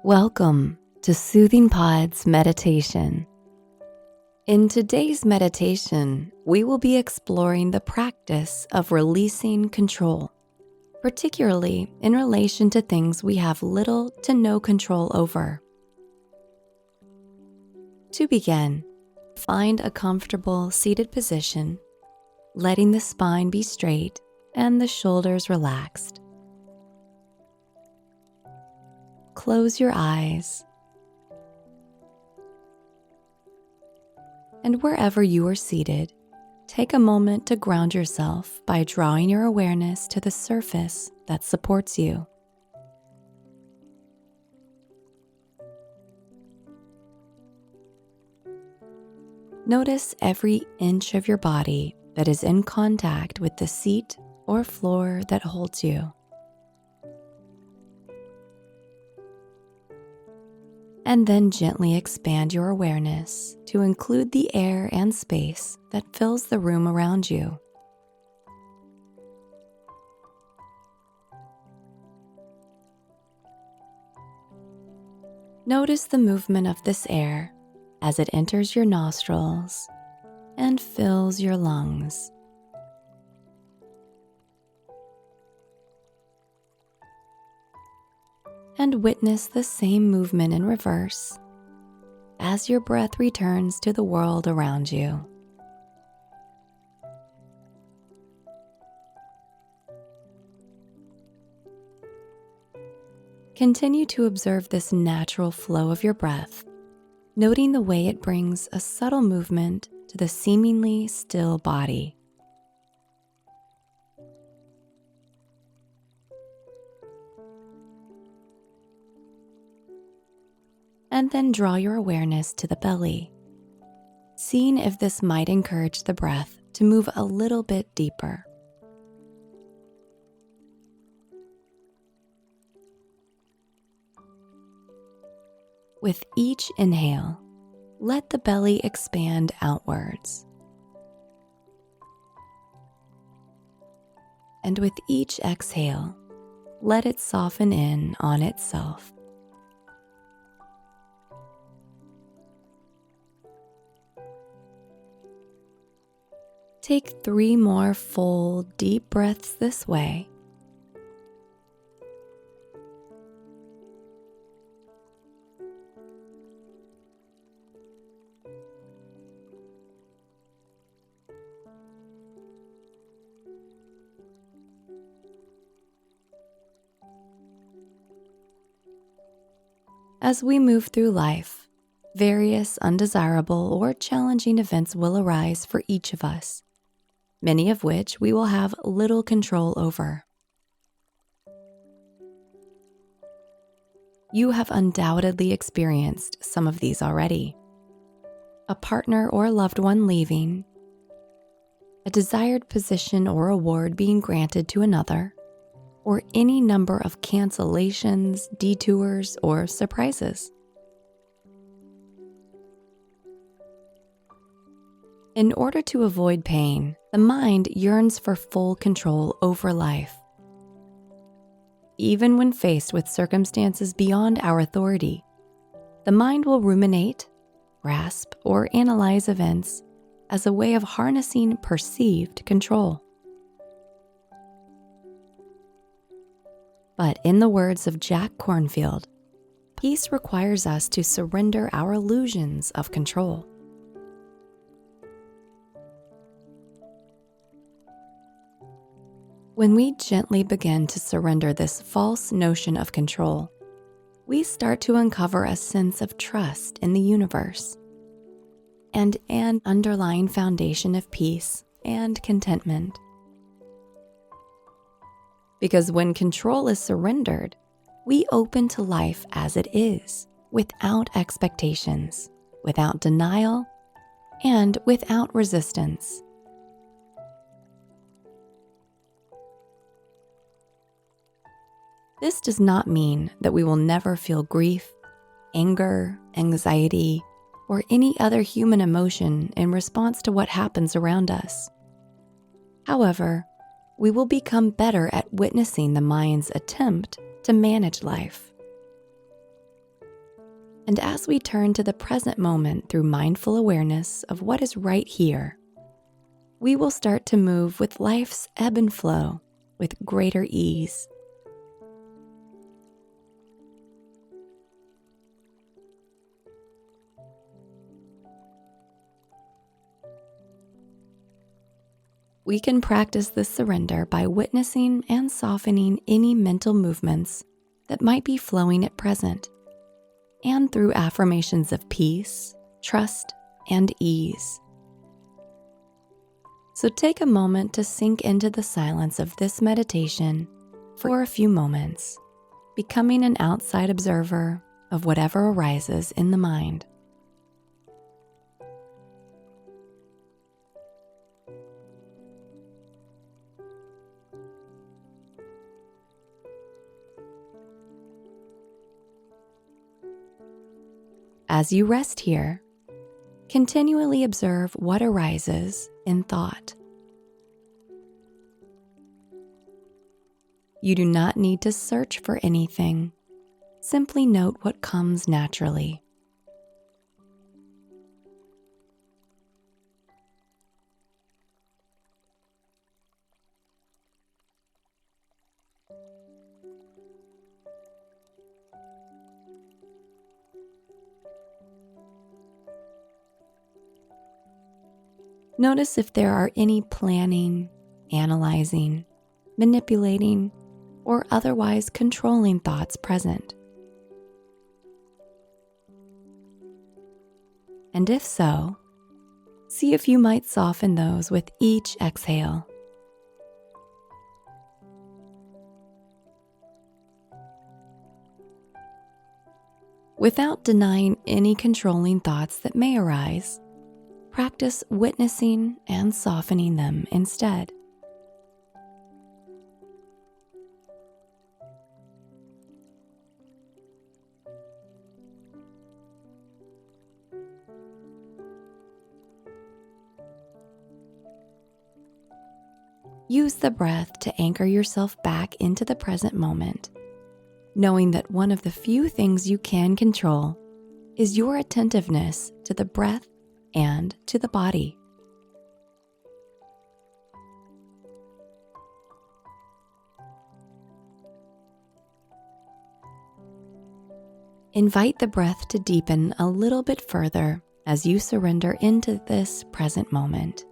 Welcome to Soothing Pod's meditation. In today's meditation, we will be exploring the practice of releasing control, particularly in relation to things we have little to no control over. To begin, find a comfortable seated position, letting the spine be straight and the shoulders relaxed. Close your eyes, and wherever you are seated, take a moment to ground yourself by drawing your awareness to the surface that supports you. Notice every inch of your body that is in contact with the seat or floor that holds you. And then gently expand your awareness to include the air and space that fills the room around you. Notice the movement of this air as it enters your nostrils and fills your lungs. And witness the same movement in reverse as your breath returns to the world around you. Continue to observe this natural flow of your breath, noting the way it brings a subtle movement to the seemingly still body. And then draw your awareness to the belly, seeing if this might encourage the breath to move a little bit deeper. With each inhale, let the belly expand outwards. And with each exhale, let it soften in on itself. Take 3 more full, deep breaths this way. As we move through life, various undesirable or challenging events will arise for each of us, many of which we will have little control over. You have undoubtedly experienced some of these already. A partner or loved one leaving, a desired position or award being granted to another, or any number of cancellations, detours, or surprises. In order to avoid pain, the mind yearns for full control over life. Even when faced with circumstances beyond our authority, the mind will ruminate, grasp, or analyze events as a way of harnessing perceived control. But in the words of Jack Kornfield, peace requires us to surrender our illusions of control. When we gently begin to surrender this false notion of control, we start to uncover a sense of trust in the universe and an underlying foundation of peace and contentment. Because when control is surrendered, we open to life as it is, without expectations, without denial, and without resistance. This does not mean that we will never feel grief, anger, anxiety, or any other human emotion in response to what happens around us. However, we will become better at witnessing the mind's attempt to manage life. And as we turn to the present moment through mindful awareness of what is right here, we will start to move with life's ebb and flow with greater ease. We can practice this surrender by witnessing and softening any mental movements that might be flowing at present, and through affirmations of peace, trust, and ease. So take a moment to sink into the silence of this meditation for a few moments, becoming an outside observer of whatever arises in the mind. As you rest here, continually observe what arises in thought. You do not need to search for anything. Simply note what comes naturally. Notice if there are any planning, analyzing, manipulating, or otherwise controlling thoughts present. And if so, see if you might soften those with each exhale. Without denying any controlling thoughts that may arise, practice witnessing and softening them instead. Use the breath to anchor yourself back into the present moment, knowing that one of the few things you can control is your attentiveness to the breath and to the body. Invite the breath to deepen a little bit further as you surrender into this present moment.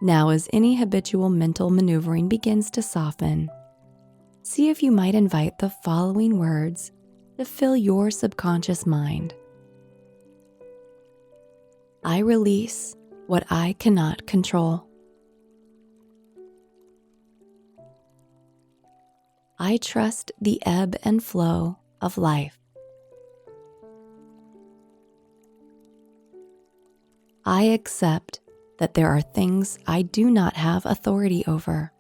Now, as any habitual mental maneuvering begins to soften, see if you might invite the following words to fill your subconscious mind. I release what I cannot control. I trust the ebb and flow of life. I accept that there are things I do not have authority over.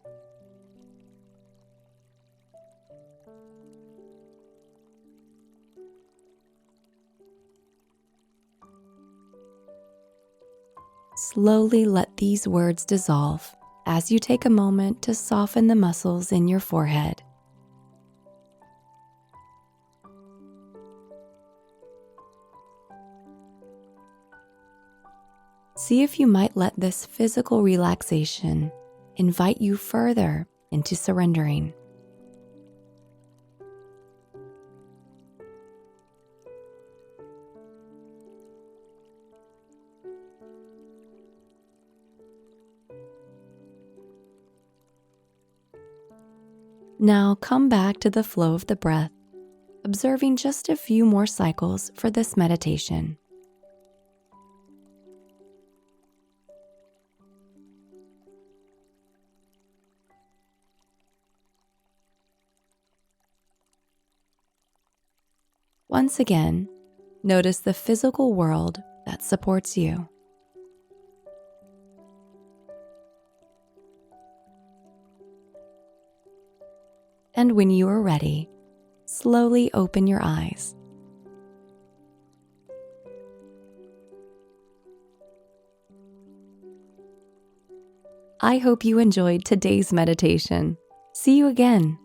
Slowly let these words dissolve as you take a moment to soften the muscles in your forehead. See if you might let this physical relaxation invite you further into surrendering. Now come back to the flow of the breath, observing just a few more cycles for this meditation. Once again, notice the physical world that supports you. And when you are ready, slowly open your eyes. I hope you enjoyed today's meditation. See you again.